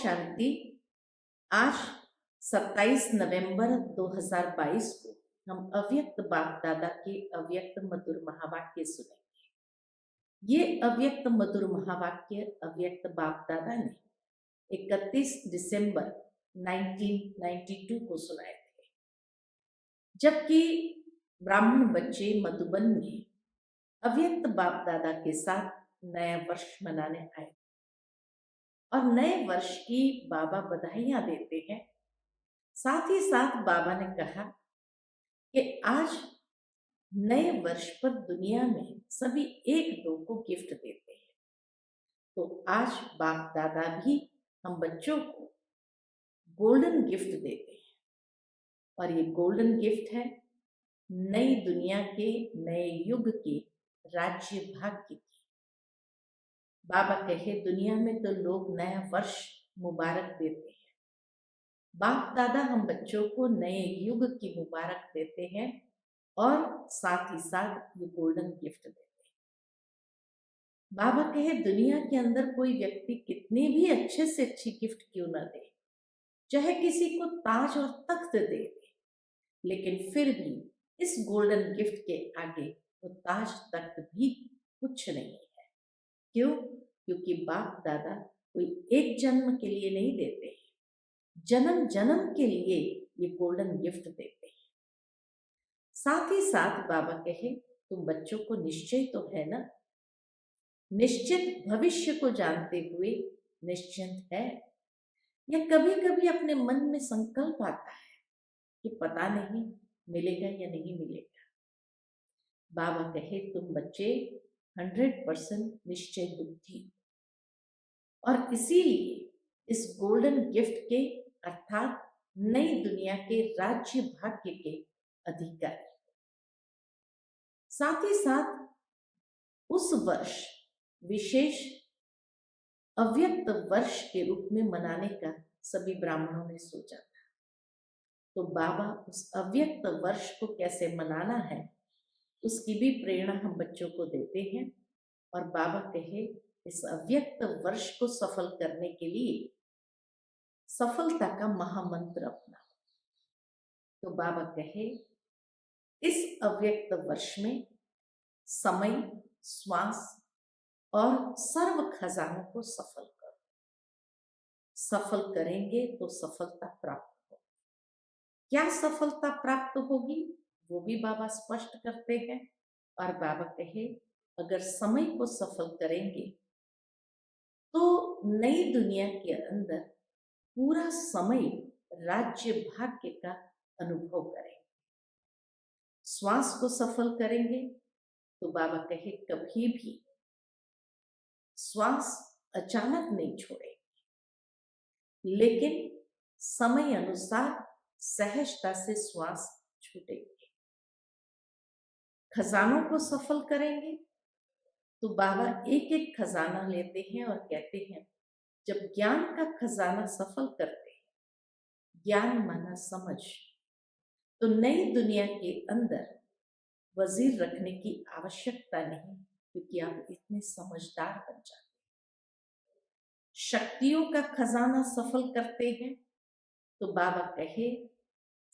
शांति। आज 27 नवंबर 2022 को हम अव्यक्त बाप दादा के अव्यक्त मधुर महावाक्य सुनेंगे। ये अव्यक्त मधुर महावाक्य अव्यक्त बाप दादा ने 31 दिसंबर 1992 को सुनाए थे, जबकि ब्राह्मण बच्चे मधुबन में अव्यक्त बाप दादा के साथ नया वर्ष मनाने आए और नए वर्ष की बाबा बधाइयां देते हैं। साथ ही साथ बाबा ने कहा कि आज नए वर्ष पर दुनिया में सभी एक दो को गिफ्ट देते हैं, तो आज बाप दादा भी हम बच्चों को गोल्डन गिफ्ट देते हैं और ये गोल्डन गिफ्ट है नई दुनिया के नए युग के राज्य भाग्य की। बाबा कहे दुनिया में तो लोग नया वर्ष मुबारक देते हैं, बाप दादा हम बच्चों को नए युग की मुबारक देते हैं और साथ ही साथ ये गोल्डन गिफ्ट देते हैं। बाबा कहे दुनिया के अंदर कोई व्यक्ति कितनी भी अच्छे से अच्छी गिफ्ट क्यों ना दे, चाहे किसी को ताज और तख्त दे दे, लेकिन फिर भी इस गोल्डन गिफ्ट के आगे वो ताज तख्त भी कुछ नहीं है। क्यों? क्योंकि बाप दादा कोई एक जन्म के लिए नहीं देते हैं, जन्म जन्म के लिए ये गोल्डन गिफ्ट देते हैं। साथ ही साथ बाबा कहे तुम बच्चों को निश्चय तो है ना, निश्चित भविष्य को जानते हुए निश्चिंत है, या कभी कभी अपने मन में संकल्प आता है कि पता नहीं मिलेगा या नहीं मिलेगा। बाबा कहे तुम बच्चे 100% निश्चय बुद्धि और इसीलिए इस गोल्डन गिफ्ट के अर्थात नई दुनिया के राज्य भाग्य के अधिकारी। साथ ही साथ उस वर्ष विशेष अव्यक्त वर्ष के रूप में मनाने का सभी ब्राह्मणों ने सोचा था, तो बाबा उस अव्यक्त वर्ष को कैसे मनाना है उसकी भी प्रेरणा हम बच्चों को देते हैं। और बाबा कहे इस अव्यक्त वर्ष को सफल करने के लिए सफलता का महामंत्र अपनाओ। तो बाबा कहे इस अव्यक्त वर्ष में समय, श्वास और सर्व खजानों को सफल करो। सफल करेंगे तो सफलता प्राप्त होगी। क्या सफलता प्राप्त होगी वो भी बाबा स्पष्ट करते हैं और बाबा कहे अगर समय को सफल करेंगे तो नई दुनिया के अंदर पूरा समय राज्य भाग्य का अनुभव करेंगे। श्वास को सफल करेंगे तो बाबा कहे कभी भी श्वास अचानक नहीं छोड़ेंगे, लेकिन समय अनुसार सहजता से श्वास छूटेंगे। खजानों को सफल करेंगे तो बाबा एक एक खजाना लेते हैं और कहते हैं जब ज्ञान का खजाना सफल करते हैं, ज्ञान माना समझ, तो नई दुनिया के अंदर वजीर रखने की आवश्यकता नहीं, क्योंकि आप इतने समझदार बन जाते हैं। शक्तियों का खजाना सफल करते हैं तो बाबा कहे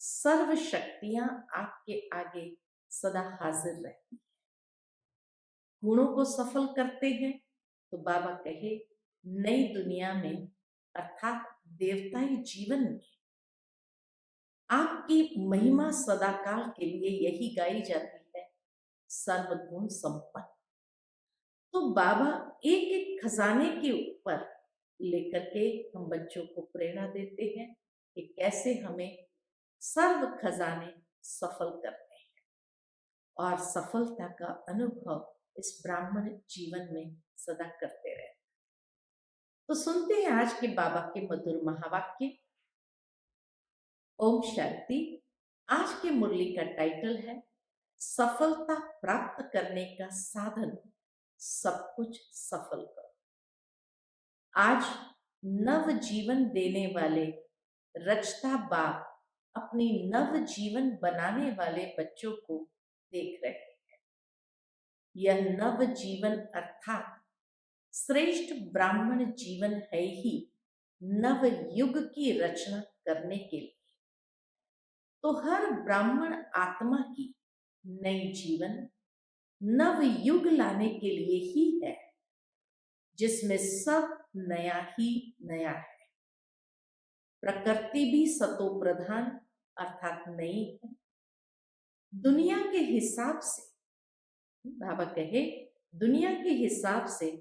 सर्व शक्तियां आपके आगे सदा हाजिर रहती है। गुणों को सफल करते हैं तो बाबा कहे नई दुनिया में अर्थात देवताई जीवन में आपकी महिमा सदाकाल के लिए यही गाई जाती है, सर्वगुण संपन्न। तो बाबा एक एक खजाने के ऊपर लेकर के हम बच्चों को प्रेरणा देते हैं कि कैसे हमें सर्व खजाने सफल करते हैं और सफलता का अनुभव इस ब्राह्मण जीवन में सदा करते रहे। तो सुनते हैं आज के बाबा के मधुर महावाक्य। ओम शांति। आज के मुरली का टाइटल है सफलता प्राप्त करने का साधन, सब कुछ सफल करो। आज नव जीवन देने वाले रचता बाप अपनी नव जीवन बनाने वाले बच्चों को देख रहे हैं। यह नव जीवन अर्थात श्रेष्ठ ब्राह्मण जीवन है ही नव युग की रचना करने के लिए। तो हर ब्राह्मण आत्मा की नई जीवन नव युग लाने के लिए ही है, जिसमें सब नया ही नया है। प्रकृति भी सतो प्रधान अर्थात नई है। दुनिया के हिसाब से, बाबा कहे, दुनिया के हिसाब से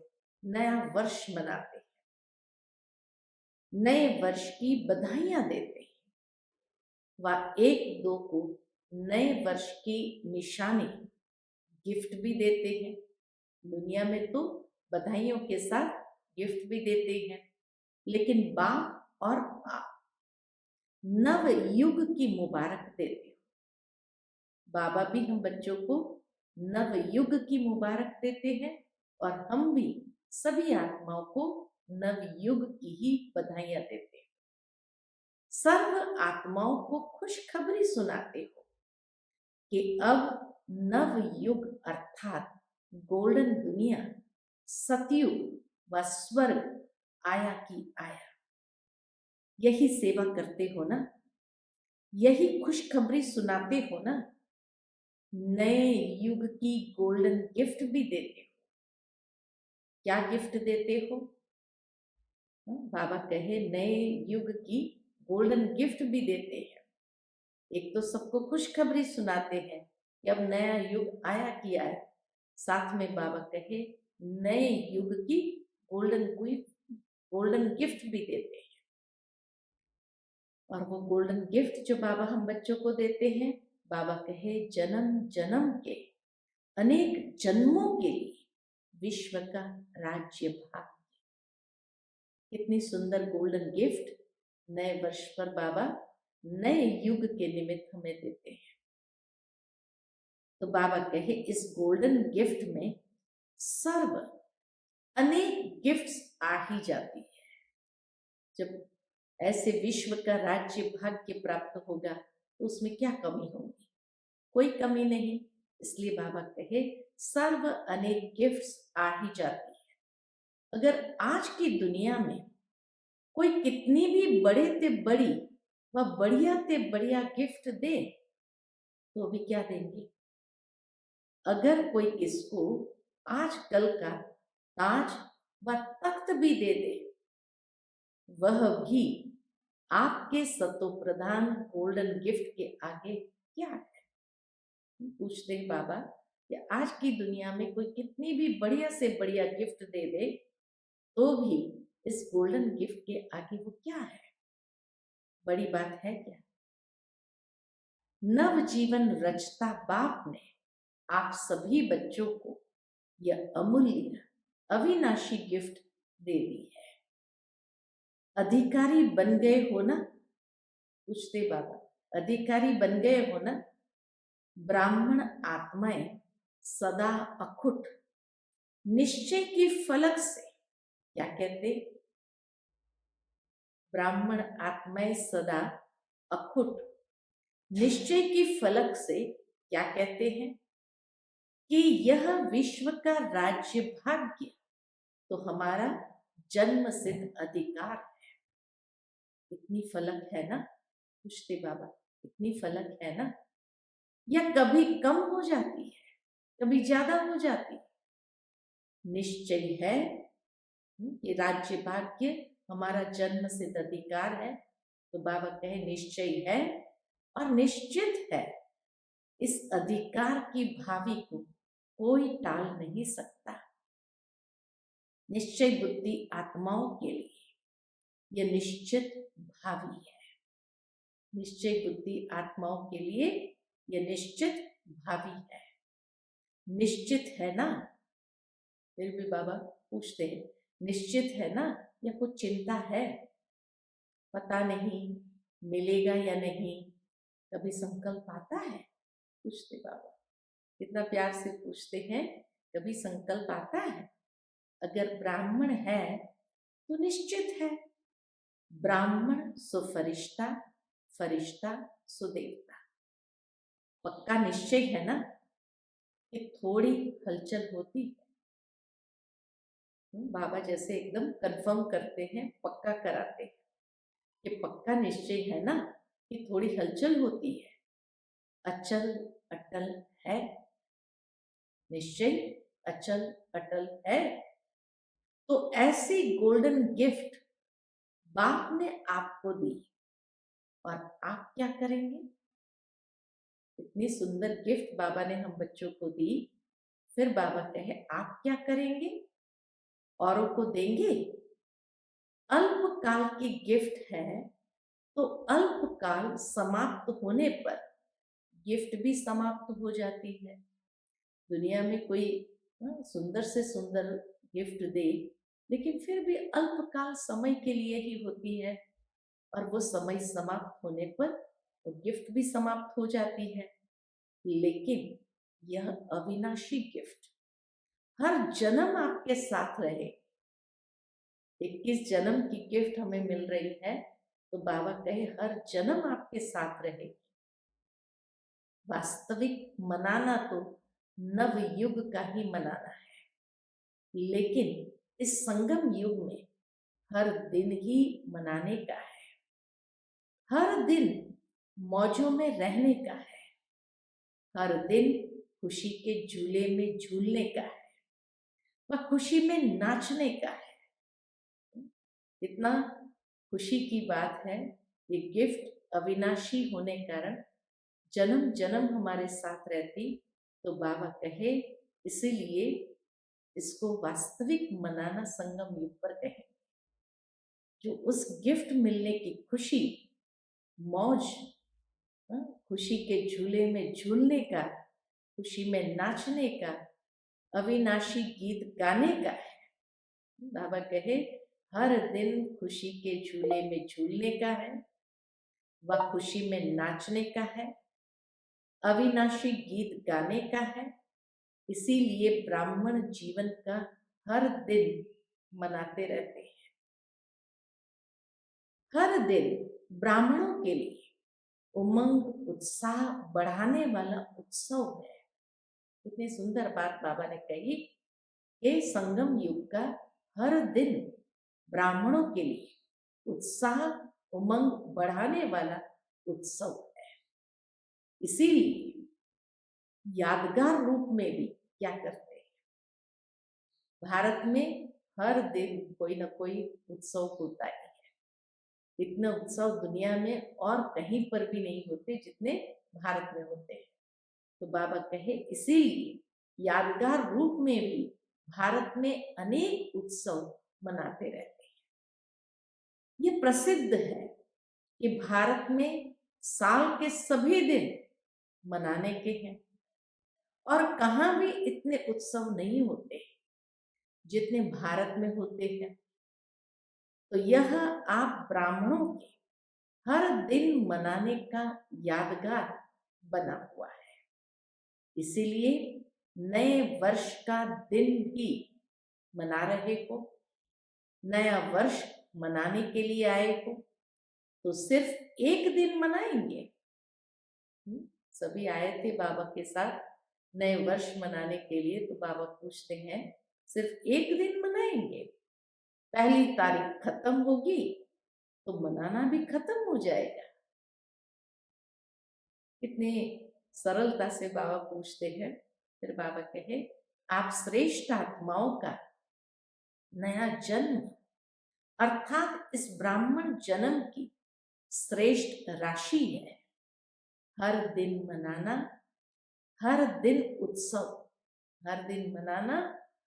नया वर्ष मनाते हैं, नए वर्ष की बधाइयां देते हैं, व एक दो को नए वर्ष की निशानी गिफ्ट भी देते हैं। दुनिया में तो बधाइयों के साथ गिफ्ट भी देते हैं, लेकिन बाप और आप नव युग की मुबारक देते हो। बाबा भी हम बच्चों को नव युग की मुबारक देते हैं और हम भी सभी आत्माओं को नव युग की ही बधाइयां देते हैं। सर्व आत्माओं को खुशखबरी सुनाते हो कि अब नव युग अर्थात गोल्डन दुनिया, सतयुग व स्वर्ग आया की आया। यही सेवा करते हो ना, यही खुशखबरी सुनाते हो ना, नए युग की गोल्डन गिफ्ट भी देते हो। क्या गिफ्ट देते हो? बाबा कहे नए युग की गोल्डन गिफ्ट भी देते हैं। एक तो सबको खुशखबरी सुनाते हैं कि अब नया युग आया किया है, साथ में बाबा कहे नए युग की गोल्डन गिफ्ट भी देते हैं। और वो गोल्डन गिफ्ट जो बाबा हम बच्चों को देते हैं, बाबा कहे जन्म जन्म के अनेक जन्मों के लिए विश्व का राज्य भाग। कितनी सुंदर गोल्डन गिफ्ट नए वर्ष पर बाबा नए युग के निमित्त हमें देते हैं। तो बाबा कहे इस गोल्डन गिफ्ट में सर्व अनेक गिफ्ट्स आ ही जाती है। जब ऐसे विश्व का राज्य भाग्य प्राप्त होगा तो उसमें क्या कमी होगी? कोई कमी नहीं। इसलिए बाबा कहे सर्व अनेक गिफ्ट्स आ ही जाती है। अगर आज की दुनिया में कोई कितनी भी बड़े ते बड़ी व बढ़िया ते बढ़िया गिफ्ट दे तो भी क्या देंगे? अगर कोई किसको आजकल का ताज व तख्त भी दे दे, वह भी आपके सतो प्रधान गोल्डन गिफ्ट के आगे क्या है? पूछते हैं बाबा कि आज की दुनिया में कोई कितनी भी बढ़िया से बढ़िया गिफ्ट दे दे तो भी इस गोल्डन गिफ्ट के आगे वो क्या है? बड़ी बात है क्या? नव जीवन रचता बाप ने आप सभी बच्चों को यह अमूल्य अविनाशी गिफ्ट दे दी है। अधिकारी बन गए हो ना? पूछते बाबा, अधिकारी बन गए हो ना? ब्राह्मण आत्माएं सदा अखुट निश्चय की फलक से, क्या कहते? ब्राह्मण आत्माएं सदा अखुट निश्चय की फलक से क्या कहते हैं? कि यह विश्व का राज्य भाग्य तो हमारा जन्म सिद्ध अधिकार है। इतनी फलक है ना? पूछते बाबा, इतनी फलक है ना? या कभी कम हो जाती है, कभी ज्यादा हो जाती है? निश्चय है कि राज्य भाग्य हमारा जन्म सिद्ध अधिकार है। तो बाबा कहे निश्चय है और निश्चित है। इस अधिकार की भावी को कोई टाल नहीं सकता। निश्चय बुद्धि आत्माओं के लिए यह निश्चित भावी है। निश्चय बुद्धि आत्माओं के लिए यह निश्चित भावी है। निश्चित है ना? फिर भी बाबा पूछते हैं निश्चित है ना या कुछ चिंता है? पता नहीं मिलेगा या नहीं, कभी संकल्प आता है? पूछते बाबा, कितना प्यार से पूछते हैं, कभी संकल्प आता है? अगर ब्राह्मण है तो निश्चित है, ब्राह्मण सो फरिश्ता, फरिश्ता सो देवता। पक्का निश्चय है ना कि थोड़ी हलचल होती है? बाबा जैसे एकदम कंफर्म करते हैं, पक्का कराते हैं कि पक्का निश्चय है ना कि थोड़ी हलचल होती है, अचल अटल है निश्चय, अचल अटल है। तो ऐसी गोल्डन गिफ्ट बाप ने आपको दी और आप क्या करेंगे? इतनी सुंदर गिफ्ट बाबा ने हम बच्चों को दी, फिर बाबा कहे आप क्या करेंगे? औरों को देंगे? अल्पकाल की गिफ्ट है, तो अल्पकाल समाप्त होने पर गिफ्ट भी समाप्त हो जाती है। दुनिया में कोई सुंदर से सुंदर गिफ्ट दे, लेकिन फिर भी अल्पकाल समय के लिए ही होती है, और वो समय समाप्त होने पर वो गिफ्ट भी समाप्त हो जाती है। लेकिन यह अविनाशी गिफ्ट हर जन्म आपके साथ रहे। 21 जन्म की गिफ्ट हमें मिल रही है, तो बाबा कहे हर जन्म आपके साथ रहे। वास्तविक मनाना तो नव युग का ही मनाना है, लेकिन इस संगम युग में हर दिन ही मनाने का है, हर दिन मौजों में रहने का है, हर दिन खुशी के झूले में झूलने का है, वह खुशी में नाचने का है। इतना खुशी की बात है। ये गिफ्ट अविनाशी होने कारण जन्म जन्म हमारे साथ रहती, तो बाबा कहे इसीलिए इसको वास्तविक मनाना संगम युग पर कहे। जो उस गिफ्ट मिलने की खुशी, मौज, खुशी के झूले में झूलने का, खुशी में नाचने का, अविनाशी गीत गाने का है। बाबा कहे हर दिन खुशी के झूले में झूलने का है, वह खुशी में नाचने का है, अविनाशी गीत गाने का है। इसीलिए ब्राह्मण जीवन का हर दिन मनाते रहते हैं। हर दिन ब्राह्मणों के लिए उमंग उत्साह बढ़ाने वाला उत्सव है। इतनी सुंदर बात बाबा ने कही कि संगम युग का हर दिन ब्राह्मणों के लिए उत्साह उमंग बढ़ाने वाला उत्सव है। इसीलिए यादगार रूप में भी क्या करते हैं, भारत में हर दिन कोई ना कोई उत्सव होता है। इतने उत्सव दुनिया में और कहीं पर भी नहीं होते जितने भारत में होते हैं। तो बाबा कहे इसीलिए यादगार रूप में भी भारत में अनेक उत्सव मनाते रहते हैं। ये प्रसिद्ध है कि भारत में साल के सभी दिन मनाने के हैं, और कहाँ भी इतने उत्सव नहीं होते जितने भारत में होते हैं। तो यह आप ब्राह्मणों के हर दिन मनाने का यादगार बना हुआ है। इसीलिए नए वर्ष का दिन भी मना रहे हो, नया वर्ष मनाने के लिए आए हो, तो सिर्फ एक दिन मनाएंगे? सभी आए थे बाबा के साथ नए वर्ष मनाने के लिए, तो बाबा पूछते हैं सिर्फ एक दिन मनाएंगे? पहली तारीख खत्म होगी तो मनाना भी खत्म हो जाएगा। कितने सरलता से बाबा पूछते हैं। फिर बाबा कहे आप श्रेष्ठ आत्माओं का नया जन्म अर्थात इस ब्राह्मण जन्म की श्रेष्ठ राशि है। हर दिन मनाना, हर दिन उत्सव, हर दिन मनाना,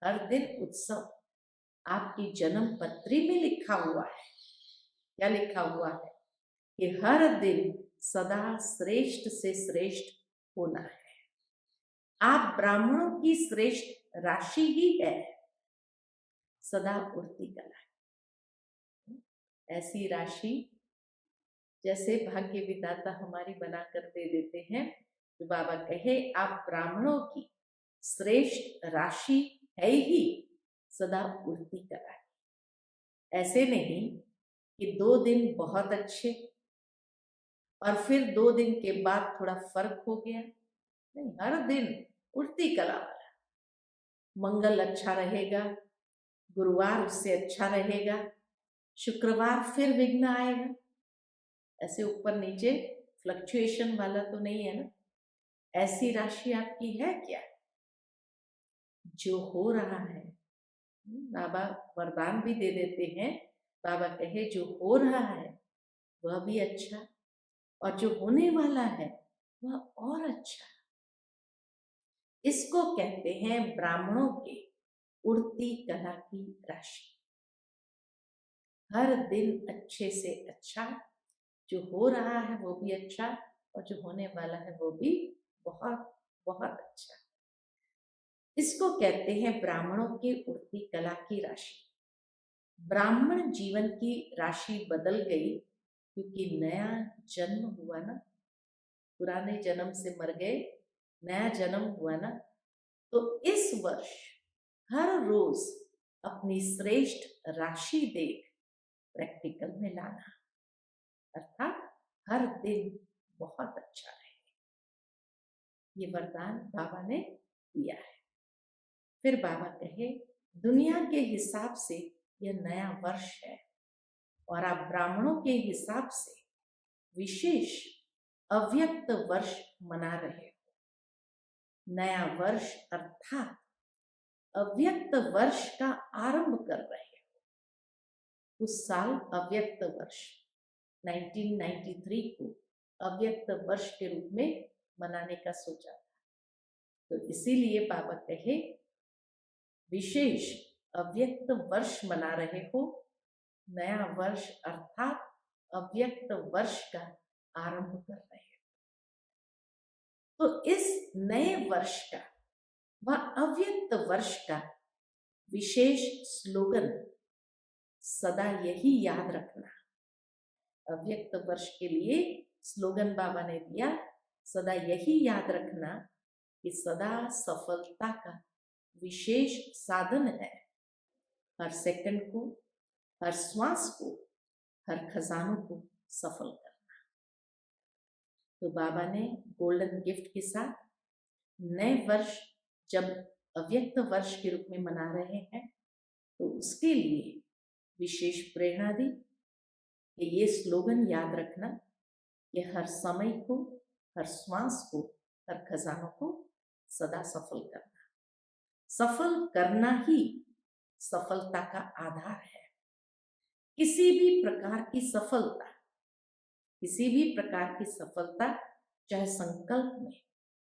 हर दिन उत्सव। आपकी जन्म पत्री में लिखा हुआ है। क्या लिखा हुआ है? कि हर दिन सदा श्रेष्ठ से श्रेष्ठ होना है। आप ब्राह्मणों की श्रेष्ठ राशि ही है, सदा उड़ती कला। ऐसी राशि जैसे भाग्य विधाता हमारी बनाकर दे देते हैं। तो बाबा कहे आप ब्राह्मणों की श्रेष्ठ राशि है ही, सदा उड़ती कला। ऐसे नहीं कि 2 दिन बहुत अच्छे और फिर 2 दिन के बाद थोड़ा फर्क हो गया। नहीं, हर दिन उड़ती कला वाला। मंगल अच्छा रहेगा गुरुवार उससे अच्छा रहेगा, शुक्रवार फिर विघ्न आएगा। ऐसे ऊपर नीचे फ्लक्चुएशन वाला तो नहीं है ना। ऐसी राशि आपकी है क्या? जो हो रहा है, बाबा वरदान भी दे देते हैं। बाबा कहे जो हो रहा है वह भी अच्छा, और जो होने वाला है वह और अच्छा। इसको कहते हैं ब्राह्मणों के उड़ती कला की राशि। हर दिन अच्छे से अच्छा, जो हो रहा है वो भी अच्छा, और जो होने वाला है वो भी बहुत बहुत अच्छा। इसको कहते हैं ब्राह्मणों की उड़ती कला की राशि। ब्राह्मण जीवन की राशि बदल गई क्योंकि नया जन्म हुआ ना। पुराने जन्म से मर गए, नया जन्म हुआ ना। तो इस वर्ष हर रोज अपनी श्रेष्ठ राशि देख प्रैक्टिकल में लाना, अर्थात हर दिन बहुत अच्छा रहे। ये वरदान बाबा ने दिया है। फिर बाबा कहे दुनिया के हिसाब से यह नया वर्ष है, और आप ब्राह्मणों के हिसाब से विशेष अव्यक्त वर्ष मना रहे हो। नया वर्ष अर्थात अव्यक्त वर्ष का आरंभ कर रहे हो। उस साल अव्यक्त वर्ष 1993 को अव्यक्त वर्ष के रूप में मनाने का सोचा था। तो इसीलिए बाबा कहे विशेष अव्यक्त वर्ष मना रहे हो। नया वर्ष अर्थात अव्यक्त वर्ष का आरंभ कर रहे हो। तो इस नए वर्ष का व अव्यक्त वर्ष का विशेष स्लोगन सदा यही याद रखना। अव्यक्त वर्ष के लिए स्लोगन बाबा ने दिया, सदा यही याद रखना कि सदा सफलता का विशेष साधन है। हर सेकंड को, हर श्वास को, हर खजानों को सफल करना। तो बाबा ने गोल्डन गिफ्ट के साथ नए वर्ष जब अव्यक्त वर्ष के रूप में मना रहे हैं, तो उसके लिए विशेष प्रेरणा दी कि ये स्लोगन याद रखना कि हर समय को, हर श्वास को, हर खजानों को सदा सफल करना। सफल करना ही सफलता का आधार है। किसी भी प्रकार की सफलता, किसी भी प्रकार की सफलता, चाहे संकल्प में,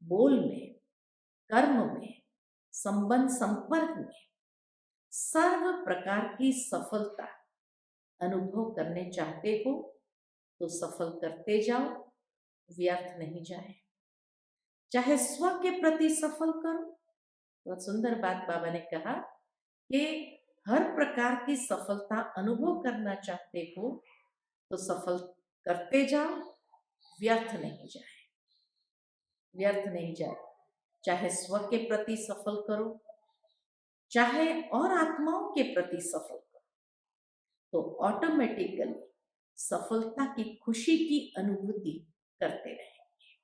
बोल में, कर्म में, संबंध संपर्क में, सर्व प्रकार की सफलता अनुभव करने चाहते हो तो सफल करते जाओ, व्यर्थ नहीं जाए। चाहे स्व के प्रति सफल करो। बहुत सुंदर बात बाबा ने कहा कि हर प्रकार की सफलता अनुभव करना चाहते हो तो सफल करते जाओ, व्यर्थ नहीं जाए, व्यर्थ नहीं जाए। चाहे स्व के प्रति सफल करो, चाहे और आत्माओं के प्रति सफल करो, तो ऑटोमेटिकली सफलता की खुशी की अनुभूति करते रहेंगे।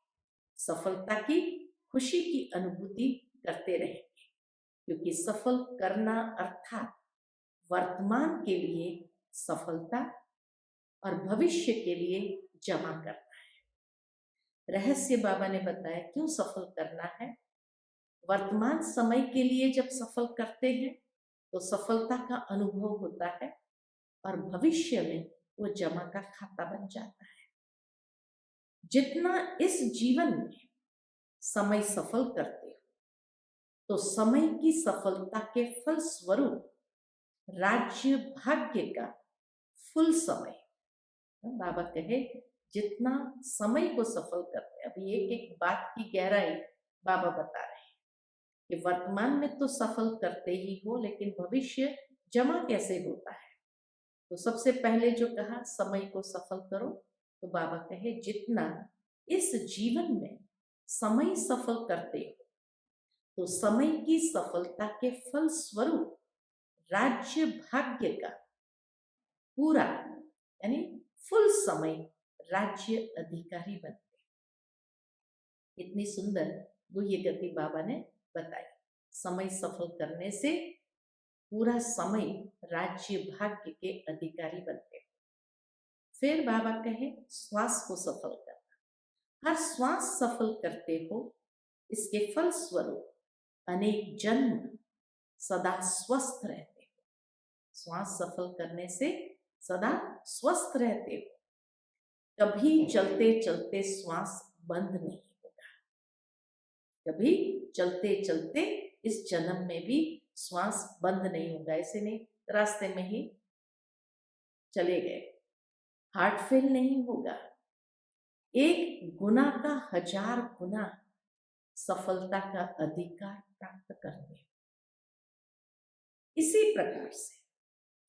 सफलता की खुशी की अनुभूति करते रहेंगे, क्योंकि सफल करना अर्थात वर्तमान के लिए सफलता और भविष्य के लिए जमा करना है। रहस्य बाबा ने बताया क्यों सफल करना है। वर्तमान समय के लिए जब सफल करते हैं तो सफलता का अनुभव होता है, और भविष्य में वो जमा का खाता बन जाता है। जितना इस जीवन में समय सफल करते हो, तो समय की सफलता के फल स्वरूप राज्य भाग्य का फुल समय, बाबा कहे जितना समय को सफल करते हैं। अभी एक एक बात की गहराई बाबा बता रहे हैं कि वर्तमान में तो सफल करते ही हो, लेकिन भविष्य जमा कैसे होता है। तो सबसे पहले जो कहा समय को सफल करो, तो बाबा कहे जितना इस जीवन में समय सफल करते हो, तो समय की सफलता के फल स्वरूप राज्य भाग्य का पूरा यानी फुल समय राज्य अधिकारी बनते। इतनी सुंदर गुह्य गति बाबा ने बताई। समय सफल करने से पूरा समय राज्य भाग्य के अधिकारी बनते हो। फिर बाबा कहे श्वास को सफल करना। हर श्वास सफल करते हो, इसके फल स्वरूप अनेक जन्म सदा स्वस्थ रहते हो। श्वास सफल करने से सदा स्वस्थ रहते हो। कभी चलते चलते श्वास बंद नहीं होगा। कभी चलते चलते इस जन्म में भी श्वास बंद नहीं होगा। ऐसे नहीं रास्ते में ही चले गए, हार्ट फेल नहीं होगा। एक गुना का 1000 गुना सफलता का अधिकार प्राप्त करते हैं। इसी प्रकार से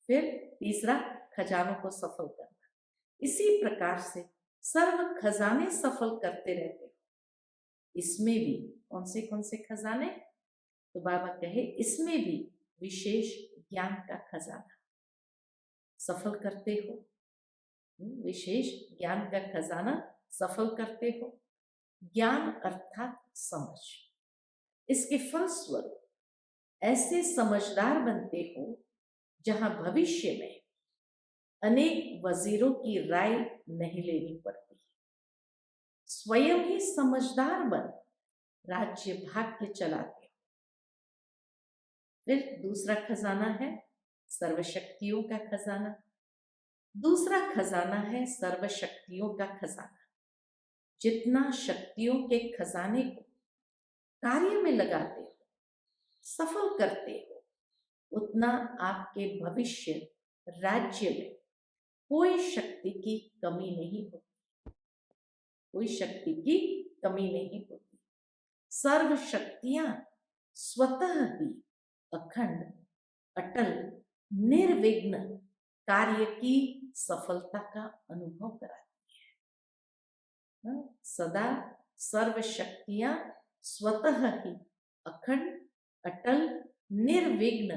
फिर तीसरा, खजानों को सफल करना। इसी प्रकार से सर्व खजाने सफल करते रहते हो। इसमें भी कौन से खजाने? तो बाबा कहे इसमें भी विशेष ज्ञान का खजाना सफल करते हो। विशेष ज्ञान का खजाना सफल करते हो। ज्ञान अर्थात समझ। इसके फलस्वरूप ऐसे समझदार बनते हो जहां भविष्य में अनेक वजीरों की राय नहीं लेनी पड़ती। स्वयं ही समझदार बन राज्य भाग्य चलाते हो। फिर दूसरा खजाना है सर्वशक्तियों का खजाना। दूसरा खजाना है सर्वशक्तियों का खजाना। जितना शक्तियों के खजाने को कार्य में लगाते हो, सफल करते हो, उतना आपके भविष्य राज्य में कोई शक्ति की कमी नहीं होती। कोई शक्ति की कमी नहीं होती। सर्व शक्तियां स्वतः ही अखंड, अटल, निर्विघ्न कार्य की सफलता का अनुभव कराती है। सदा सर्व शक्तियां स्वतः ही अखंड, अटल, निर्विघ्न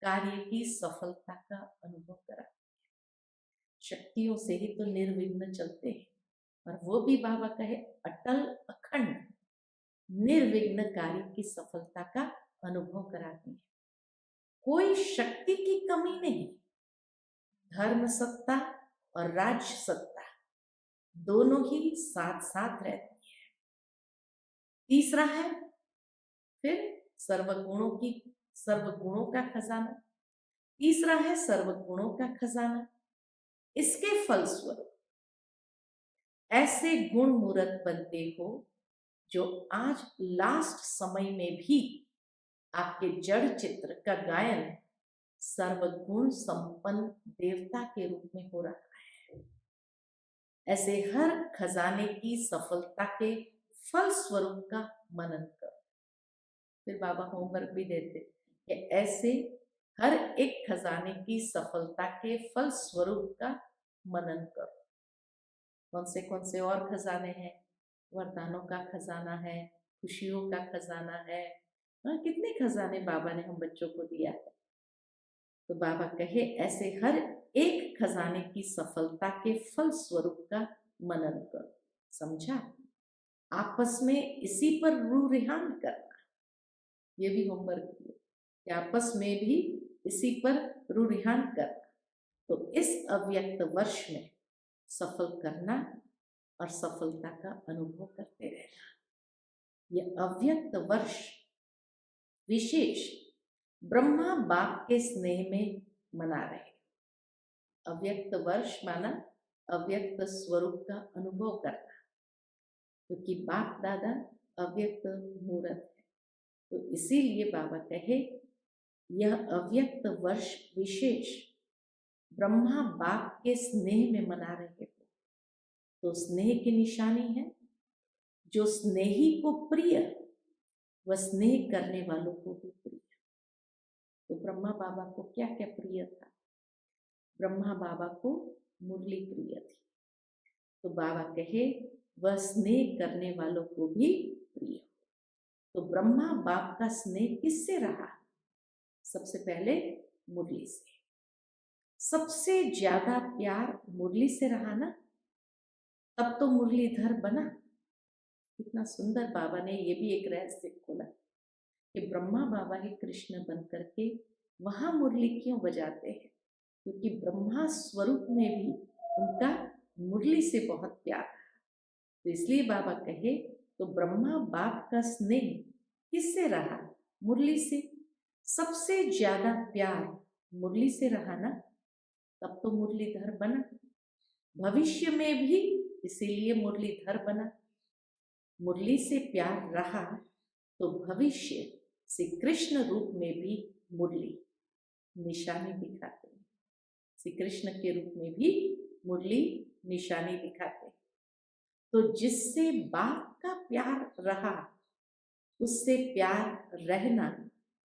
कार्य की सफलता का अनुभव कराती है। शक्तियों से ही तो निर्विघ्न चलते हैं, और वो भी बाबा कहे अटल, अखंड, निर्विघ्न कार्य की सफलता का अनुभव कराती है। कोई शक्ति की कमी नहीं। धर्म सत्ता और राज्य सत्ता दोनों ही साथ साथ रहती है। तीसरा है फिर सर्वगुणों का खजाना। तीसरा है सर्वगुणों का खजाना। इसके फलस्वरूप ऐसे गुण मूर्त बनते हो जो आज लास्ट समय में भी आपके जड़ चित्र का गायन सर्वगुण संपन्न देवता के रूप में हो रहा है। ऐसे हर खजाने की सफलता के फल स्वरूप का मनन करो। फिर बाबा होमवर्क भी देते कि ऐसे हर एक खजाने की सफलता के फल स्वरूप का मनन करो। कौन से और खजाने हैं? वरदानों का खजाना है, खुशियों का खजाना है। कितने खजाने बाबा ने हम बच्चों को दिया है। तो बाबा कहे ऐसे हर एक खजाने की सफलता के फल स्वरूप का मनन करो। समझा? आपस में इसी पर रूह रिहान करना, ये भी होमवर्क किया कि आपस में भी इसी पर रूह रिहान करना। तो इस अव्यक्त वर्ष में सफल करना और सफलता का अनुभव करते रहना। यह अव्यक्त वर्ष विशेष ब्रह्मा बाप के स्नेह में मना रहे। अव्यक्त वर्ष माना अव्यक्त स्वरूप का अनुभव करना, क्योंकि बाप दादा अव्यक्त मूर्त है। तो इसीलिए बाबा कहे यह अव्यक्त वर्ष विशेष ब्रह्मा बाप के स्नेह में मना रहे हो। तो स्नेह की निशानी है, जो स्नेही को प्रिय वह स्नेह करने वालों को भी प्रिय। तो ब्रह्मा बाबा को क्या क्या प्रिय था? ब्रह्मा बाबा को मुरली प्रिय थी। तो बाबा कहे वह स्नेह करने वालों को भी प्रिय। तो ब्रह्मा बाप का स्नेह किससे रहा? सबसे पहले मुरली से। सबसे ज्यादा प्यार मुरली से रहा ना, तब तो मुरलीधर बना। कितना सुंदर बाबा ने ये भी एक रहस्य खोला कि ब्रह्मा बाबा ही कृष्ण बन करके वहां मुरली क्यों बजाते हैं? क्योंकि ब्रह्मा स्वरूप में भी उनका मुरली से बहुत प्यार था। तो इसलिए बाबा कहे तो ब्रह्मा बाप का स्नेह किससे रहा? मुरली से। सबसे ज्यादा प्यार मुरली से रहा ना, तब तो मुरलीधर बना। भविष्य में भी इसीलिए मुरलीधर बना। मुरली से प्यार रहा तो भविष्य से कृष्ण रूप में भी मुरली निशानी दिखाते हैं। श्री कृष्ण के रूप में भी मुरली निशानी दिखाते हैं। तो जिससे बाप का प्यार रहा उससे प्यार रहना,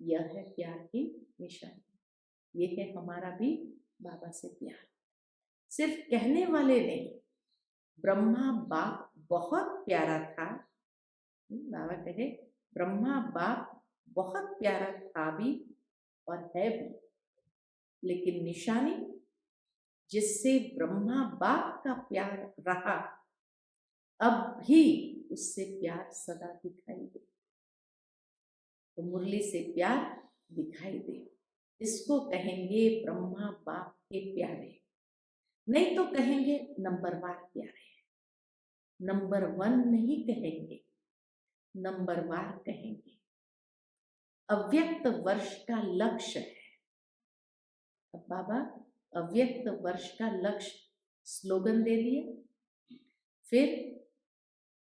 यह है प्यार की निशानी। यह है हमारा भी बाबा से प्यार। सिर्फ कहने वाले नहीं, ब्रह्मा बाप बहुत प्यारा था। बाबा कहे ब्रह्मा बाप बहुत प्यारा था भी और है भी, लेकिन निशानी जिससे ब्रह्मा बाप का प्यार रहा, अब भी उससे प्यार सदा दिखाई दे। तो मुरली से प्यार दिखाई दे, इसको कहेंगे ब्रह्मा बाप के प्यारे। नहीं तो कहेंगे नंबरवार प्यारे। नंबर 1 नहीं कहेंगे, नंबरवार कहेंगे। अव्यक्त वर्ष का लक्ष्य है। अब बाबा अव्यक्त वर्ष का लक्ष्य स्लोगन दे दिए। फिर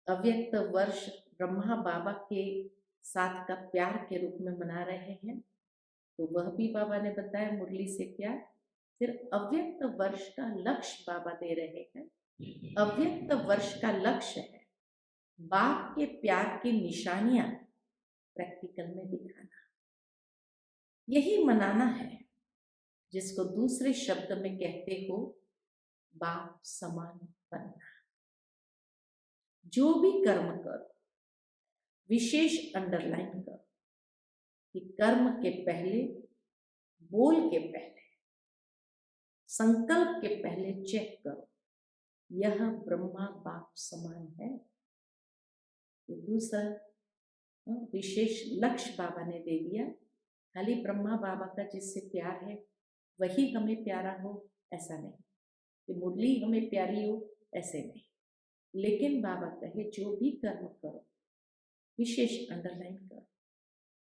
अव्यक्त वर्ष ब्रह्मा बाबा के साथ का प्यार के रूप में मना रहे हैं, तो वह भी बाबा ने बताया मुरली से प्यार। फिर अव्यक्त वर्ष का लक्ष्य बाबा दे रहे हैं। अव्यक्त वर्ष का लक्ष्य है बाप के प्यार की निशानियां प्रैक्टिकल में दिखाना। यही मनाना है जिसको दूसरे शब्द में कहते हो बाप समान बनना। जो भी कर्म करो, विशेष अंडरलाइन करो कि कर्म के पहले, बोल के पहले, संकल्प के पहले चेक करो यह ब्रह्मा बाप समान है। तो दूसरा विशेष लक्ष्य बाबा ने दे दिया। खाली ब्रह्मा बाबा का जिससे प्यार है वही हमें प्यारा हो, ऐसा नहीं कि मुरली हमें प्यारी हो, ऐसे नहीं। लेकिन बाबा कहे जो भी कर्म करो, विशेष अंडरलाइन करो,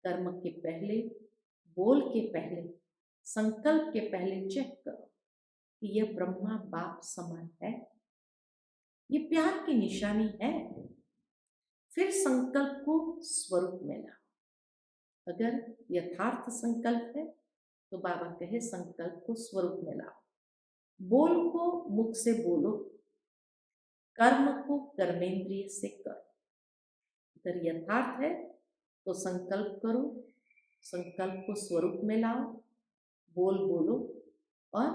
कर्म के पहले, बोल के पहले, संकल्प के पहले चेक करो कि यह ब्रह्मा बाप समान है, ये प्यार की निशानी है। फिर संकल्प को स्वरूप में लाओ। अगर यथार्थ संकल्प है तो बाबा कहे संकल्प को स्वरूप में लाओ। बोल को मुख से बोलो, कर्म को कर्मेंद्रिय से करो। अगर यथार्थ है तो संकल्प करो, संकल्प को स्वरूप में लाओ, बोल बोलो और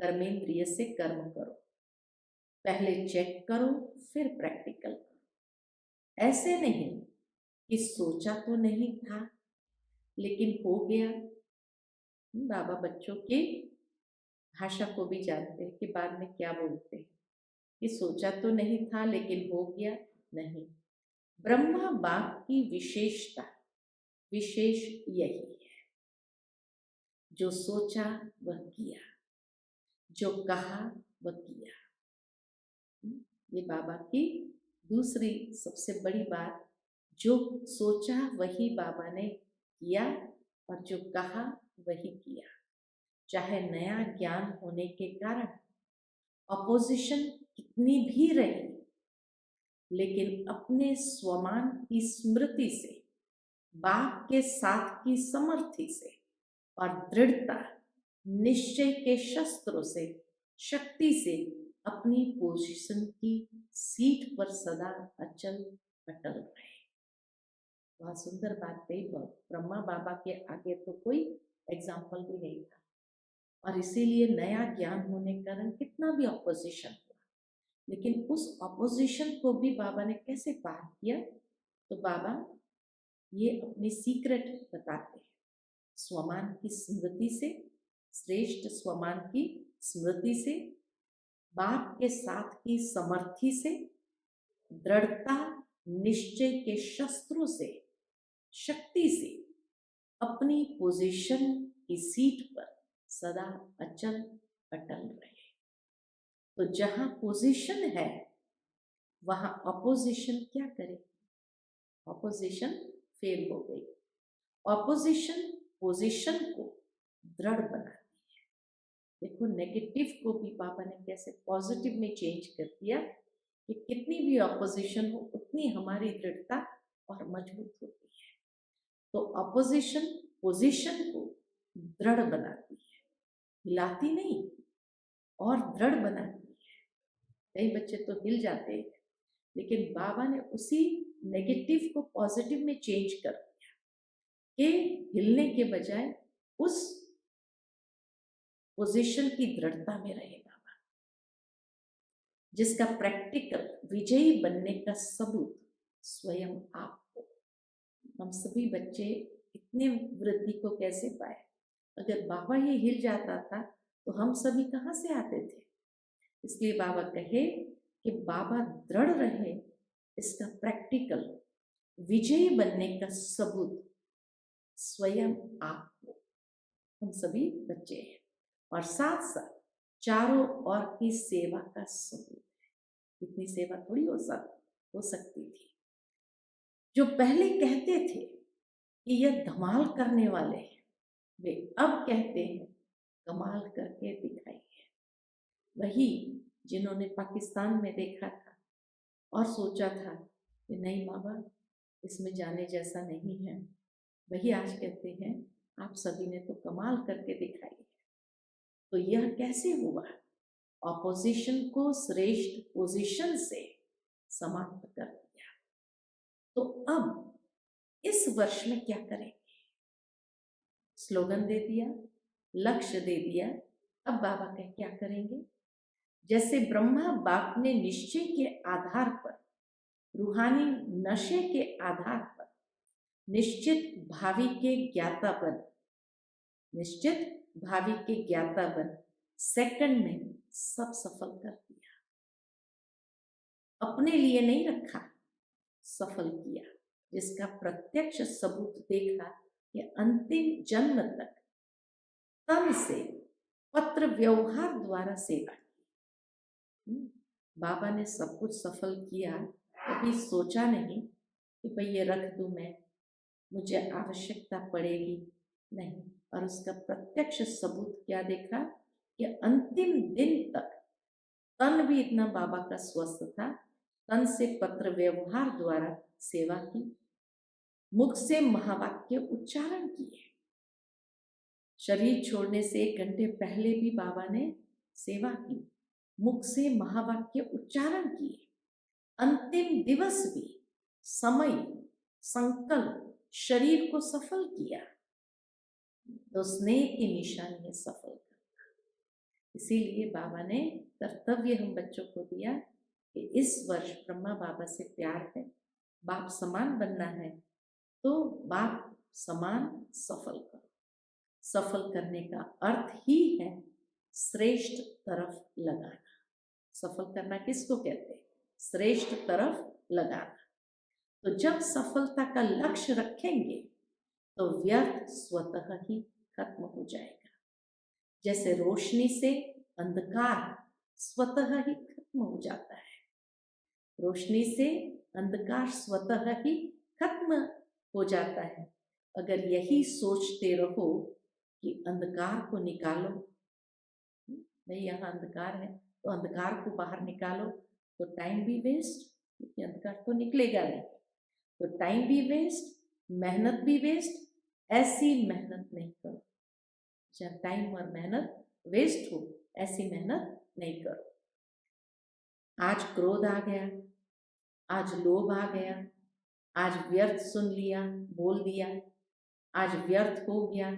कर्मेंद्रिय से कर्म करो। पहले चेक करो फिर प्रैक्टिकल करो। ऐसे नहीं कि सोचा तो नहीं था लेकिन हो गया। बाबा बच्चों की भाषा को भी जानते हैं कि बाद में क्या बोलते हैं कि सोचा तो नहीं था लेकिन हो गया। नहीं, ब्रह्मा बाप की विशेषता, विशेष यही है, जो सोचा वह किया, जो कहा वह किया। ये बाबा की दूसरी सबसे बड़ी बात, जो सोचा वही बाबा ने किया और जो कहा वही किया। चाहे नया ज्ञान होने के कारण अपोजिशन कितनी भी रही, लेकिन अपने स्वमान की स्मृति से, बाप के साथ की समर्थी से और दृढ़ता, निश्चय के शस्त्रों से, शक्ति से अपनी पोजीशन की सीट पर सदा अचल अटल रहे। बहुत सुंदर बात कही। ब्रह्मा बाबा के आगे तो कोई एग्जाम्पल भी नहीं था और इसीलिए नया ज्ञान होने के कारण कितना भी ऑपोजिशन हुआ, लेकिन उस ऑपोजिशन को भी बाबा ने कैसे पार किया, तो बाबा ये अपनी सीक्रेट बताते हैं। स्वमान की स्मृति से, श्रेष्ठ स्वमान की स्मृति से, बाप के साथ की समर्थी से, दृढ़ता, निश्चय के शस्त्रों से, शक्ति से अपनी पोजीशन की सीट पर सदा अचल अटल रहे। तो जहां पोजीशन है वहां अपोजिशन क्या करे? अपोजिशन फेल हो गई। अपोजिशन पोजीशन को दृढ़ बनाती है। देखो नेगेटिव को भी बाबा ने कैसे पॉजिटिव में चेंज कर दिया कि कितनी भी अपोजिशन हो उतनी हमारी दृढ़ता और मजबूत होती है। तो अपोजिशन पोजीशन को दृढ़ बनाती है, हिलाती नहीं और दृढ़ बनाती है। कई बच्चे तो हिल जाते हैं, लेकिन बाबा ने उसी नेगेटिव को पॉजिटिव में चेंज कर दिया कि हिलने के बजाय उस पोजीशन की दृढ़ता में रहे बाबा, जिसका प्रैक्टिकल विजयी बनने का सबूत स्वयं आप हो। हम सभी बच्चे इतने वृद्धि को कैसे पाए? अगर बाबा ही हिल जाता था तो हम सभी कहाँ से आते थे? इसलिए बाबा कहे कि बाबा दृढ़ रहे, इसका प्रैक्टिकल विजयी बनने का सबूत स्वयं आप हो। हम सभी बच्चे हैं और साथ साथ चारों ओर की सेवा का सबूत है। इतनी सेवा थोड़ी हो सकती थी। जो पहले कहते थे कि यह धमाल करने वाले हैं, वे अब कहते हैं कमाल करके दिखाइए। वही जिन्होंने पाकिस्तान में देखा था और सोचा था कि नहीं बाबा इसमें जाने जैसा नहीं है, वही आज कहते हैं आप सभी ने तो कमाल करके दिखाई है। तो यह कैसे हुआ? ऑपोजिशन को श्रेष्ठ पोजीशन से समाप्त कर दिया। तो अब इस वर्ष में क्या करेंगे? स्लोगन दे दिया, लक्ष्य दे दिया, अब बाबा कह क्या करेंगे? जैसे ब्रह्मा बाप ने निश्चय के आधार पर, रूहानी नशे के आधार पर निश्चित भावी के ज्ञाता बन सेकंड में सब सफल कर दिया। अपने लिए नहीं रखा, सफल किया, जिसका प्रत्यक्ष सबूत देखा कि अंतिम जन्म तक तन से पत्र व्यवहार द्वारा सेवा की। बाबा ने सब कुछ सफल किया, कभी सोचा नहीं कि भाई ये रख दूं मैं, मुझे आवश्यकता पड़ेगी, नहीं। और उसका प्रत्यक्ष सबूत क्या देखा कि अंतिम दिन तक तन भी इतना बाबा का स्वस्थ था, तन से पत्र व्यवहार द्वारा सेवा की, मुख से महावाक्य उच्चारण किए। शरीर छोड़ने से 1 घंटे पहले भी बाबा ने सेवा की, मुख से महावाक्य उच्चारण किए। अंतिम दिवस भी समय, संकल्प, शरीर को सफल किया। तो स्नेह की निशानी है सफल करना। इसीलिए बाबा ने कर्तव्य हम बच्चों को दिया कि इस वर्ष ब्रह्मा बाबा से प्यार है, बाप समान बनना है, तो बाप समान सफल करो। सफल करने का अर्थ ही है श्रेष्ठ तरफ लगाना। सफल करना किसको कहते हैं? श्रेष्ठ तरफ लगाना। तो जब सफलता का लक्ष्य रखेंगे तो व्यर्थ स्वतः ही खत्म हो जाएगा। जैसे रोशनी से अंधकार स्वतः ही खत्म हो जाता है, रोशनी से अंधकार स्वतः ही खत्म हो जाता है। अगर यही सोचते रहो कि अंधकार को निकालो, नहीं यहाँ अंधकार है तो अंधकार को बाहर निकालो, तो टाइम भी वेस्ट, क्योंकि अंधकार तो निकलेगा नहीं। तो टाइम भी वेस्ट, मेहनत भी वेस्ट। ऐसी मेहनत नहीं करो, जहाँ टाइम और मेहनत वेस्ट हो, ऐसी मेहनत नहीं करो। आज क्रोध आ गया, आज लोभ आ गया, आज व्यर्थ सुन लिया, बोल दिया, आज व्यर्थ हो गया,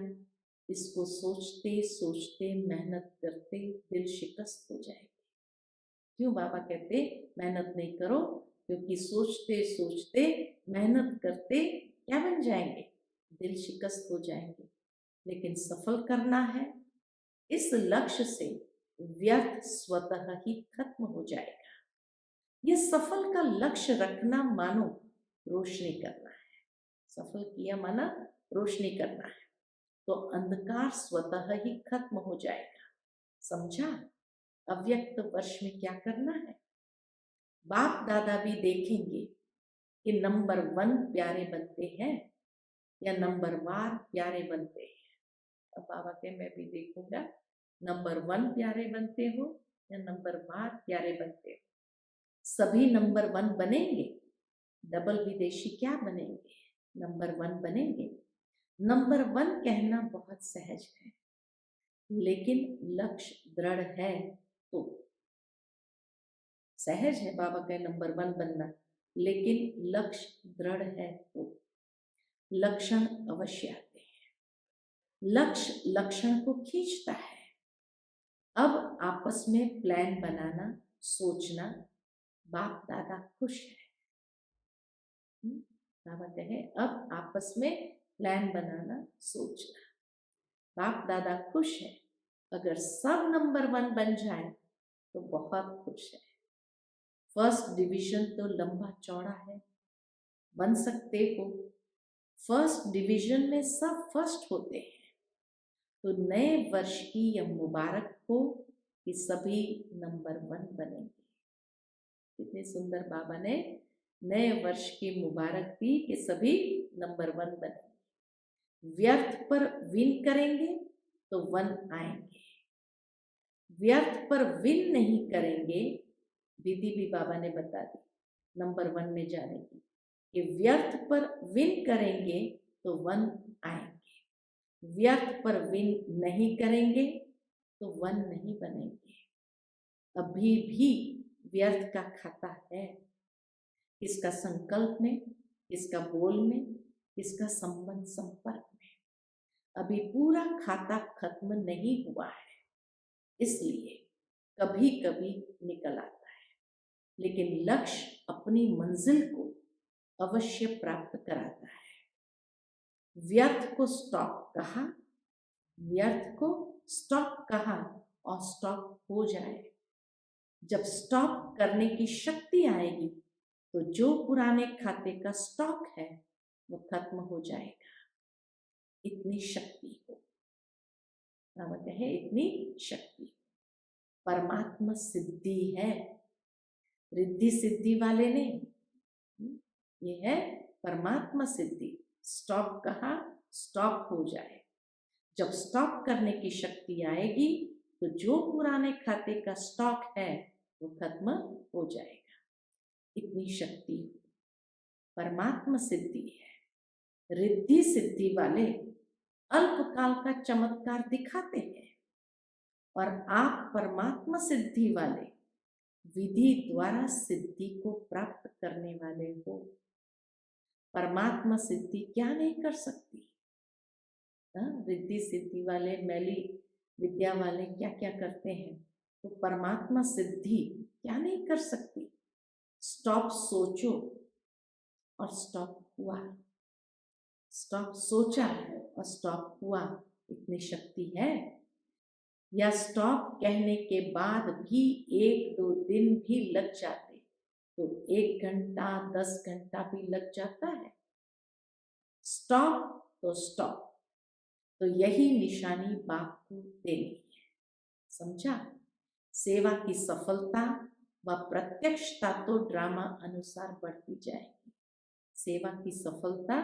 इसको सोचते सोचते मेहनत करते दिल शिकस्त हो जाएगी। क्यों बाबा कहते मेहनत नहीं करो? क्योंकि सोचते सोचते मेहनत करते क्या बन जाएंगे? दिल शिकस्त हो जाएंगे। लेकिन सफल करना है, इस लक्ष्य से व्यर्थ स्वतः ही खत्म हो जाएगा। यह सफल का लक्ष्य रखना मानो रोशनी करना है। सफल किया माना रोशनी करना है। तो अंधकार स्वतः ही खत्म हो जाएगा। समझा? अव्यक्त वर्ष में क्या करना है? बाप दादा भी देखेंगे कि नंबर 1 प्यारे बनते हैं या नंबर वार प्यारे बनते हैं। अब बाबा के मैं भी देखूंगा नंबर 1 प्यारे बनते हो या नंबर वार प्यारे बनते हो। सभी नंबर 1 बनेंगे। डबल विदेशी क्या बनेंगे? नंबर 1 बनेंगे। नंबर 1 कहना बहुत सहज है, लेकिन लक्ष्य दृढ़ है तो सहज है बाबा का नंबर 1 बनना, लेकिन लक्ष्य दृढ़ है तो लक्षण अवश्य आते हैं। लक्ष्य लक्षण को खींचता है। अब आपस में प्लान बनाना, सोचना, बाप दादा खुश है। बाबा कहे अब आपस में प्लान बनाना, सोचना, बाप दादा खुश है। अगर सब नंबर 1 बन जाए तो बहुत खुश है। फर्स्ट डिवीजन तो लंबा चौड़ा है, बन सकते हो। फर्स्ट डिवीजन में सब फर्स्ट होते हैं। तो नए वर्ष की यह मुबारक हो कि सभी नंबर 1 बनेंगे। कितने सुंदर बाबा ने नए वर्ष की मुबारक दी कि सभी नंबर 1 बनेंगे। व्यर्थ पर विन करेंगे तो 1 आएंगे। व्यर्थ पर विन नहीं करेंगे, विधि भी बाबा ने बता दी नंबर 1 में जाने की, कि व्यर्थ पर विन करेंगे तो 1 आएंगे। व्यर्थ पर विन नहीं करेंगे तो 1 नहीं बनेंगे। अभी भी व्यर्थ का खाता है। किसका संकल्प में, किसका बोल में, किसका संबंध संपर्क में। अभी पूरा खाता खत्म नहीं हुआ है, इसलिए कभी कभी निकल आता है, लेकिन लक्ष्य अपनी मंजिल को अवश्य प्राप्त कराता है। व्यर्थ को स्टॉप कहा, व्यर्थ को स्टॉप कहा और स्टॉप हो जाए। जब स्टॉप करने की शक्ति आएगी तो जो पुराने खाते का स्टॉक है वो खत्म हो जाएगा। इतनी शक्ति हो, बाबा कहे इतनी शक्ति। परमात्मा सिद्धि है, रिद्धि सिद्धि वाले नहीं। ये है परमात्मा सिद्धि। स्टॉप कहा, स्टॉप हो जाए। जब स्टॉप करने की शक्ति आएगी तो जो पुराने खाते का स्टॉक है वो खत्म हो जाएगा। इतनी शक्ति परमात्मा सिद्धि है। रिद्धि सिद्धि वाले अल्पकाल का चमत्कार दिखाते हैं और आप परमात्मा सिद्धि वाले विधि द्वारा सिद्धि को प्राप्त करने वाले हो। परमात्मा सिद्धि क्या नहीं कर सकती? रिद्धि सिद्धि वाले, मैली विद्या वाले क्या क्या करते हैं, तो परमात्मा सिद्धि क्या नहीं कर सकती? स्टॉप सोचो और स्टॉप हुआ। स्टॉप सोचा और स्टॉप हुआ। इतनी शक्ति है। या स्टॉप कहने के बाद भी 1-2 दिन भी लग जाते तो 1 घंटा 10 घंटा भी लग जाता है। स्टॉप तो स्टॉप। तो यही निशानी बाप को देनी है। समझा? सेवा की सफलता व प्रत्यक्षता तो ड्रामा अनुसार बढ़ती जाएगी। सेवा की सफलता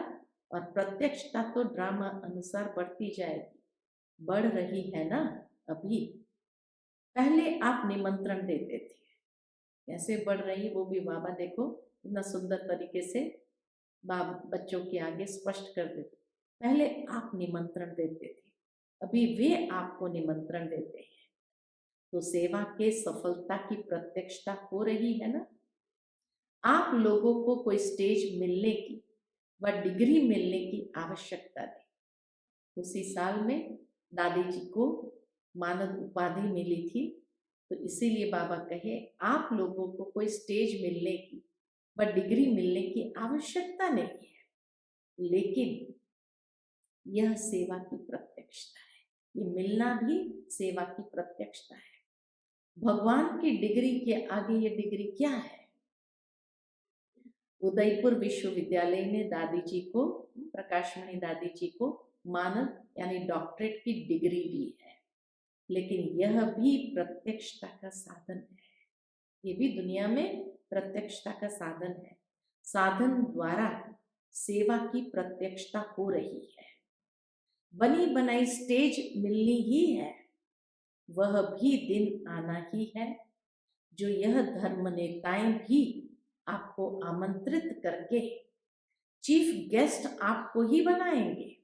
और प्रत्यक्षता तो ड्रामा अनुसार बढ़ती जाएगी। बढ़ रही है ना अभी। पहले आप निमंत्रण देते थे, कैसे बढ़ रही वो भी बाबा देखो इतना सुंदर तरीके से बच्चों के आगे स्पष्ट कर देते। पहले आप निमंत्रण देते थे, अभी वे आपको निमंत्रण देते हैं। तो सेवा के सफलता की प्रत्यक्षता हो रही है ना। आप लोगों को कोई स्टेज मिलने की व डिग्री मिलने की आवश्यकता नहीं। उसी साल में दादी जी को मानद उपाधि मिली थी, तो इसीलिए बाबा कहे आप लोगों को कोई स्टेज मिलने की व डिग्री मिलने की आवश्यकता नहीं है, लेकिन यह सेवा की प्रत्यक्षता है। ये मिलना भी सेवा की प्रत्यक्षता है। भगवान की डिग्री के आगे ये डिग्री क्या है? उदयपुर विश्वविद्यालय ने दादी जी को, प्रकाशमणि दादी जी को मानद यानी डॉक्टरेट की डिग्री ली है, लेकिन यह भी प्रत्यक्षता का साधन है। ये भी दुनिया में प्रत्यक्षता का साधन है। साधन द्वारा सेवा की प्रत्यक्षता हो रही है। बनी बनाई स्टेज मिलनी ही है, वह भी दिन आना ही है जो यह धर्म नेताएं भी आपको आमंत्रित करके चीफ गेस्ट आपको ही बनाएंगे।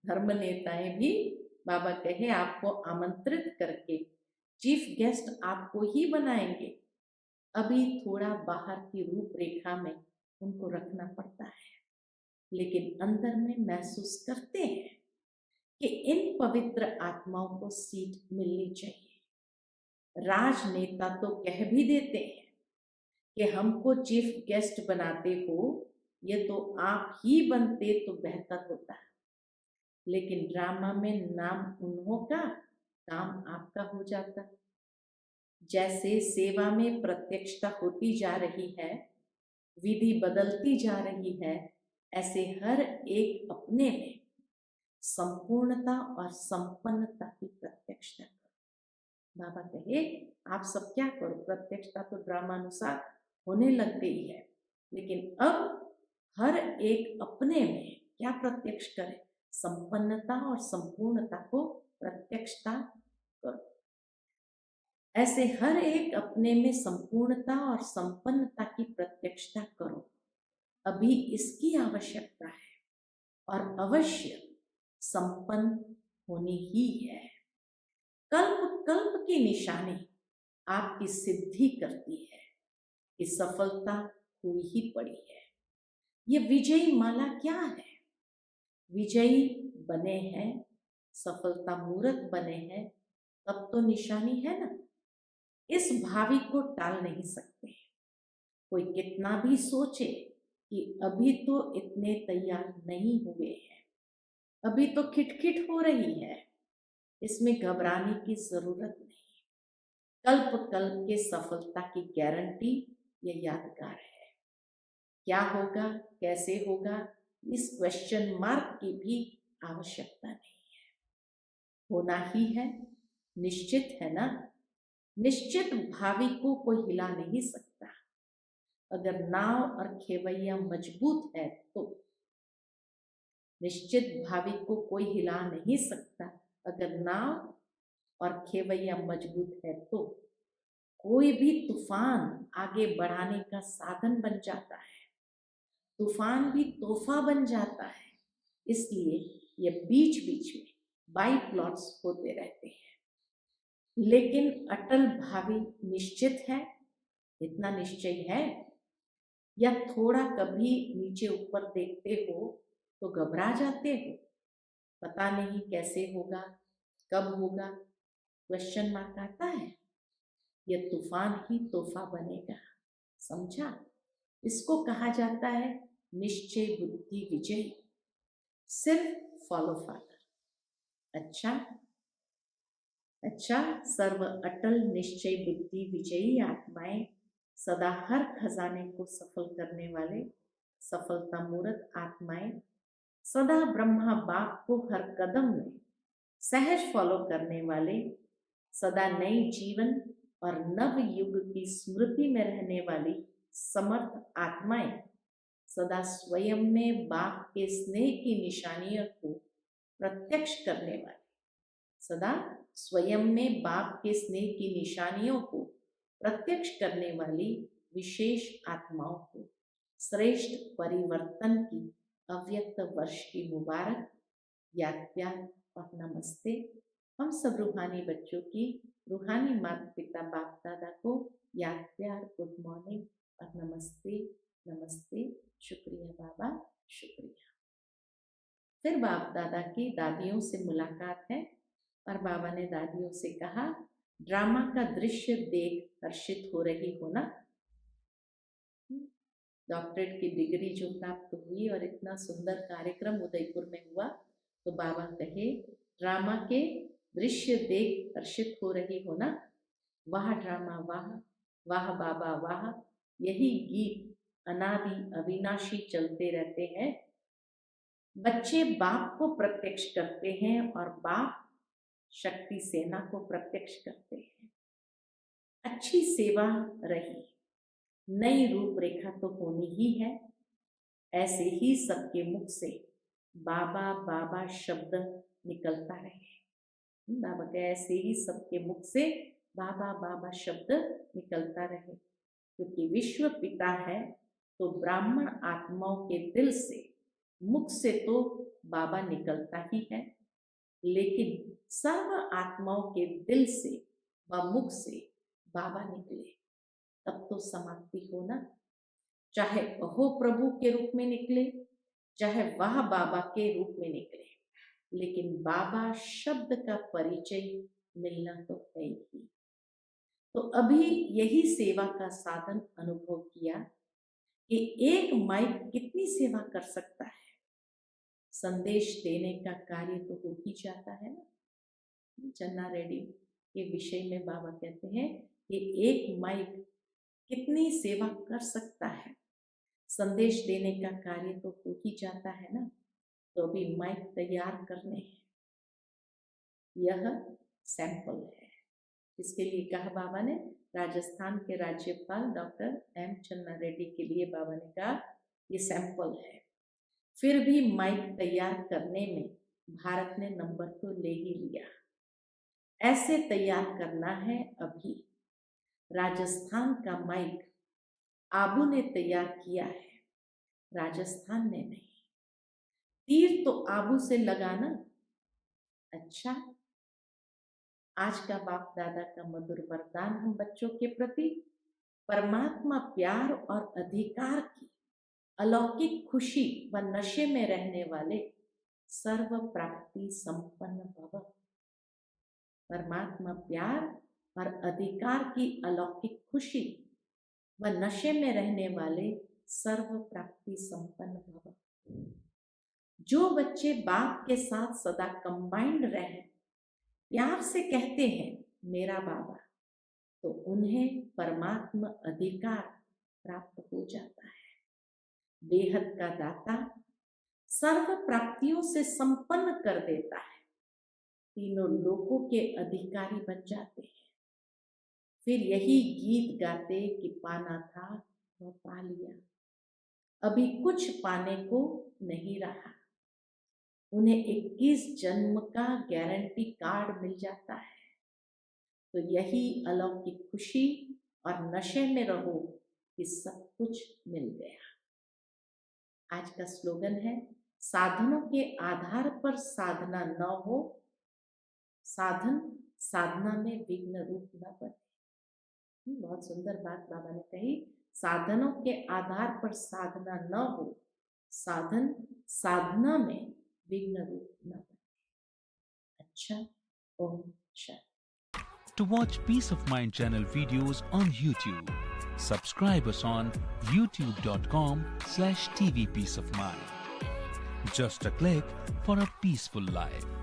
धर्म नेताएं भी बाबा कहे आपको आमंत्रित करके चीफ गेस्ट आपको ही बनाएंगे। अभी थोड़ा बाहर की रूपरेखा में उनको रखना पड़ता है, लेकिन अंदर में महसूस करते हैं कि इन पवित्र आत्माओं को सीट मिलनी चाहिए। राजनेता तो कह भी देते हैं कि हमको चीफ गेस्ट बनाते हो, ये तो आप ही बनते तो बेहतर होता, लेकिन ड्रामा में नाम उन्हों का, काम आपका हो जाता। जैसे सेवा में प्रत्यक्षता होती जा रही है, विधि बदलती जा रही है, ऐसे हर एक अपने में संपूर्णता और संपन्नता की प्रत्यक्षता करो। बाबा कहे आप सब क्या करो, प्रत्यक्षता तो ड्रामानुसार होने लग गई है, लेकिन अब हर एक अपने में क्या प्रत्यक्ष करे, संपन्नता और संपूर्णता को प्रत्यक्षता करो। ऐसे हर एक अपने में संपूर्णता और संपन्नता की प्रत्यक्षता करो। अभी इसकी आवश्यकता है और अवश्य संपन्न होनी ही है। कल्प कल्प की निशानी आपकी सिद्धि करती है कि सफलता हुई ही पड़ी है। ये विजयी माला क्या है? विजयी बने हैं, सफलता मूर्त बने हैं, तब तो निशानी है ना। इस भावी को टाल नहीं सकते। कोई कितना भी सोचे कि अभी तो इतने तैयार नहीं हुए हैं, अभी तो खिटखिट हो रही है, इसमें घबराने की जरूरत नहीं। कल्प कल्प के सफलता की गारंटी ये यादगार है। क्या होगा, कैसे होगा, इस क्वेश्चन मार्क की भी आवश्यकता नहीं है। होना ही है, निश्चित है ना। निश्चित भावी को कोई हिला नहीं सकता। अगर नाव और खेवैया मजबूत है तो निश्चित भावी को कोई हिला नहीं सकता। अगर नाव और खेवैया मजबूत है तो कोई भी तूफान आगे बढ़ाने का साधन बन जाता है, तूफान भी तोहफा बन जाता है। इसलिए ये बीच बीच में बाई प्लॉट्स होते रहते हैं, लेकिन अटल भावी निश्चित है। इतना निश्चय है, या थोड़ा कभी नीचे ऊपर देखते हो तो घबरा जाते हो, पता नहीं कैसे होगा, कब होगा, क्वेश्चन मार्क आता है। यह तूफान ही तोहफा बनेगा, समझा। इसको कहा जाता है निश्चय बुद्धि विजय। सिर्फ फॉलो फादर। अच्छा, सर्व अटल निश्चय बुद्धि विजयी आत्माएं, सदा हर खजाने को सफल करने वाले सफलता मूर्त आत्माएं, सदा ब्रह्मा बाप को हर कदम में सहज फॉलो करने वाले, सदा नई जीवन और नव युग की स्मृति में रहने वाली समर्थ आत्माएं, सदा स्वयं में बाप के स्नेह की निशानियों को प्रत्यक्ष करने वाली, सदा स्वयं में बाप के स्नेह की निशानियों को प्रत्यक्ष करने वाली विशेष आत्माओं को श्रेष्ठ परिवर्तन की अव्यक्त वर्ष की मुबारक, याद प्यार और नमस्ते। हम सब रूहानी बच्चों की रूहानी माता पिता बाप दादा को याद प्यार, गुड मॉर्निंग और नमस्ते नमस्ते। शुक्रिया बाबा, शुक्रिया। फिर बाप दादा की दादियों से मुलाकात है और बाबा ने दादियों से कहा, ड्रामा का दृश्य देख हर्षित हो रही हो ना। डॉक्टरेट की डिग्री जो प्राप्त हुई और इतना सुंदर कार्यक्रम उदयपुर में हुआ, तो बाबा कहे ड्रामा के दृश्य देख हर्षित हो रही हो ना। वाह ड्रामा वाह, वाह बाबा वाह। यही गीत अनादि अविनाशी चलते रहते हैं। बच्चे बाप को प्रत्यक्ष करते हैं और बाप शक्ति सेना को प्रत्यक्ष करते हैं। अच्छी सेवा रही, नई रूपरेखा तो होनी ही है। ऐसे ही सबके मुख से बाबा बाबा शब्द निकलता रहे। बाबा के ऐसे ही सबके मुख से बाबा बाबा शब्द निकलता रहे, क्योंकि विश्व पिता है तो ब्राह्मण आत्माओं के दिल से, मुख से तो बाबा निकलता ही है, लेकिन सर्व आत्माओं के दिल से व मुख से बाबा निकले तब तो समाप्ति हो ना। चाहे अहो प्रभु के रूप में निकले, चाहे वह बाबा के रूप में निकले, लेकिन बाबा शब्द का परिचय मिलना तो है ही। तो अभी यही सेवा का साधन अनुभव किया कि एक माइक कितनी सेवा कर सकता है। संदेश देने का कार्य तो हो ही जाता है ना। चन्ना रेड्डी के विषय में बाबा कहते हैं कि एक माइक कितनी सेवा कर सकता है, संदेश देने का कार्य तो हो ही जाता है ना। तो अभी माइक तैयार करने हैं, यह सैंपल है। इसके लिए कहा बाबा ने, राजस्थान के राज्यपाल डॉक्टर एम चन्ना रेड्डी के लिए बाबा ने कहा ये सैंपल है। फिर भी माइक तैयार करने में भारत ने नंबर तो ले ही लिया। ऐसे तैयार करना है। अभी राजस्थान का माइक आबू ने तैयार किया है, राजस्थान ने नहीं। तीर तो आबू से लगाना। अच्छा, आज का बाप दादा का मधुर वरदान हम बच्चों के प्रति, परमात्मा प्यार और अधिकार की अलौकिक खुशी व नशे में रहने वाले सर्व प्राप्ति संपन्न भव। परमात्मा प्यार और अधिकार की अलौकिक खुशी व नशे में रहने वाले सर्व प्राप्ति संपन्न भव। जो बच्चे बाप के साथ सदा कंबाइंड रहे, प्यार से कहते हैं मेरा बाबा, तो उन्हें परमात्मा अधिकार प्राप्त हो जाता है। बेहद का दाता सर्व प्राप्तियों से संपन्न कर देता है, तीनों लोकों के अधिकारी बन जाते हैं। फिर यही गीत गाते कि पाना था वह पा लिया, अभी कुछ पाने को नहीं रहा। उन्हें 21 जन्म का गारंटी कार्ड मिल जाता है। तो यही अलौकिक खुशी और नशे में रहो कि सब कुछ मिल गया। आज का स्लोगन है, साधनों के आधार पर साधना न हो, साधन साधना में विघ्न रूप न बने। बहुत सुंदर बात बाबा ने कही, साधनों के आधार पर साधना न हो, साधन साधना में विघ्न रूप न बने। अच्छा, Om Shanti. To watch Peace of Mind channel videos on YouTube, subscribe us on youtube.com/tvpeaceofmind. Just a click for a peaceful life.